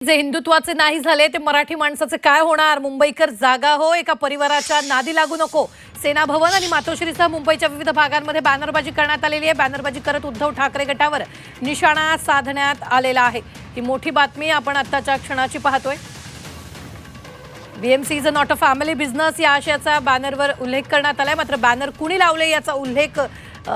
जे हिंदुत्वाचे नाही झाले ते मराठी माणसाचे काय होणार? मुंबईकर जागा हो, एका परिवाराच्या नादी लागू नको। सेना भवन आणि मातोश्रीसह मुंबईच्या विविध भागांमध्ये बॅनरबाजी करण्यात आलेली आहे। बॅनरबाजी करत उद्धव ठाकरे गटावर निशाणा साधण्यात आलेला आहे। ही मोठी बातमी आपण आत्ताच्या क्षणाची पाहतोय। BMC is not a family business या आशयाचा बॅनरवर उल्लेख करण्यात आलाय। मात्र बॅनर कुणी लावले याचा उल्लेख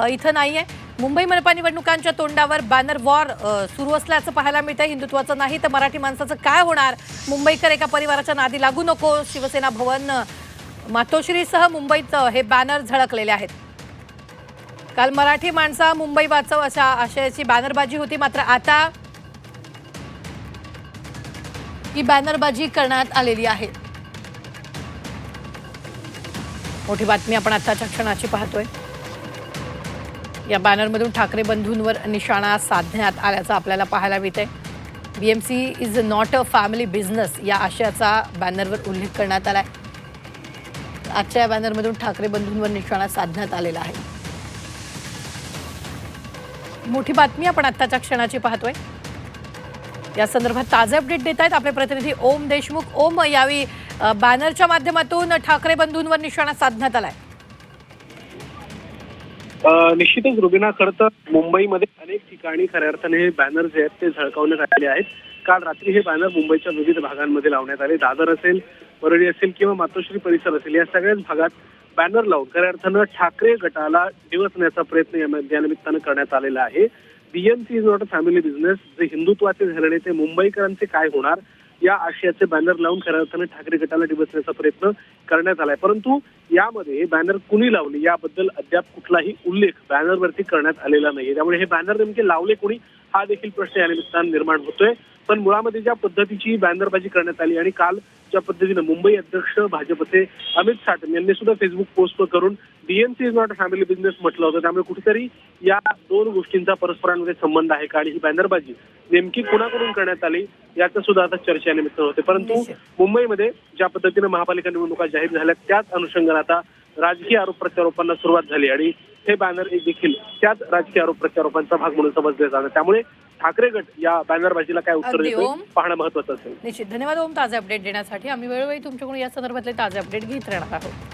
इथं नाहीये। मुंबई मनपा निवडणुकांच्या तोंडावर बॅनर वॉर सुरू असल्याचं पाहायला मिळतंय। हिंदुत्वाचं नाही तर मराठी माणसाचं काय होणार? मुंबईकर एका परिवाराच्या नादी लागू नको। शिवसेना भवन मातोश्रीसह मुंबईत हे बॅनर झळकलेले आहेत। काल मराठी माणसा मुंबई वाचव अशा आशयाची बॅनरबाजी होती, मात्र आता ही बॅनरबाजी करण्यात आलेली आहे। मोठी बातमी आपण आताच्या क्षणाची पाहतोय। या बॅनरमधून ठाकरे बंधूंवर निशाणा साधण्यात आल्याचं आपल्याला पाहायला मिळतंय। BMC is not a family business या आशयाचा बॅनरवर उल्लेख करण्यात आलाय। आजच्या बॅनरमधून ठाकरे बंधूंवर निशाणा साधण्यात आलेला आहे। मोठी बातमी आपण आताच्या क्षणाची पाहतोय। या संदर्भात ताजे अपडेट देत आहेत आपले प्रतिनिधी ओम देशमुख। ओम, यावेळी बॅनरच्या माध्यमातून ठाकरे बंधूंवर निशाणा साधण्यात आलाय। निश्चितच रुबिना, खरं तर मुंबईमध्ये अनेक ठिकाणी खऱ्या अर्थाने हे बॅनर जे आहेत ते झळकावण्यात आलेले आहेत। काल रात्री हे बॅनर मुंबईच्या विविध भागांमध्ये लावण्यात आले। दादर असेल, परळी असेल किंवा मातोश्री परिसर असेल, या सगळ्याच भागात बॅनर लावून खऱ्या अर्थानं ठाकरे गटाला दिवसण्याचा प्रयत्न या निमित्तानं करण्यात आलेला आहे। BMC is not a family business, जे हिंदुत्वाचे झाले नाही ते मुंबईकरांचे काय होणार या आशयाचे बॅनर लावून खऱ्या अर्थानं ठाकरे गटाला डिवचण्याचा प्रयत्न करण्यात आलाय। परंतु यामध्ये बॅनर कुणी लावले याबद्दल अद्याप कुठलाही उल्लेख बॅनरवरती करण्यात आलेला नाहीये। त्यामुळे हे बॅनर नेमके लावले कोणी हा देखील प्रश्न या निमित्तानं निर्माण होतोय। पण मुळामध्ये ज्या पद्धतीची बॅनरबाजी करण्यात आली आणि काल ज्या पद्धतीनं मुंबई अध्यक्ष भाजपचे अमित साटम यांनी सुद्धा फेसबुक पोस्ट करून BMC is not a family business म्हटलं होतं, त्यामुळे कुठेतरी या दोन गोष्टींचा परस्परांमध्ये संबंध आहे का आणि ही बॅनरबाजी नेमकी कुणाकडून करण्यात आली याचं सुद्धा आता चर्चा निमित्त होते। परंतु मुंबईमध्ये ज्या पद्धतीनं महापालिका निवडणुका जाहीर झाल्या त्याच अनुषंगाने आता राजकीय आरोप प्रत्यारोपांना सुरुवात झाली आणि हे बॅनर देखील त्याच राजकीय आरोप प्रत्यारोपांचा भाग म्हणून समजले जातात। त्यामुळे ठाकरे गट या बॅनरबाजीला काय उत्तर देतो पाहणं महत्त्वाचं असेल। निश्चित धन्यवाद ओम ताजे अपडेट देण्यासाठी। आम्ही वेळोवेळी तुमच्याकडून या संदर्भातले ताजे अपडेट घेत राहणार आहोत।